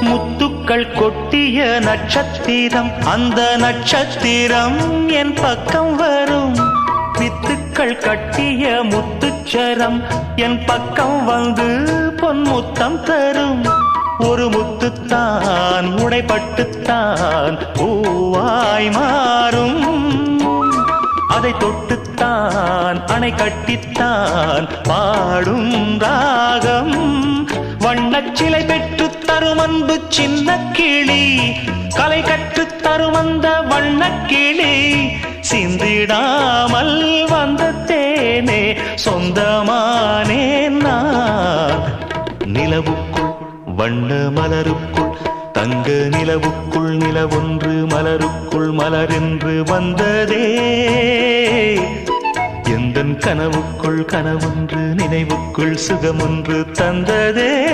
முத்துக்கள் கொட்டிய நட்சத்திரம், அந்த நட்சத்திரம் என் பக்கம் வரும். வித்துக்கள் கட்டிய முத்துச்சரம் என் பக்கம் வந்து பொன்முத்தம் தரும். ஒரு முத்துத்தான் உடைப்பட்டுத்தான் பூவாய் மாறும். அதை தொட்டுத்தான் அணை கட்டித்தான் பாடும் ராகம். வண்ணச்சிலை பெற்று தரும் அன்பு சின்ன கிளி, கலை கற்றுத் தரும் அந்த வண்ணக்கிளி. சிந்திடாமல் வந்த தேனே சொந்தமானேன் நான். நிலவுக்குள் வண்ண மலருக்குள் தங்க நிலவுக்குள் நிலவொன்று மலருக்குள் மலரென்று வந்ததே. எந்தன் கனவுக்குள் கனவொன்று நினைவுக்குள் சுகமொன்று தந்ததே.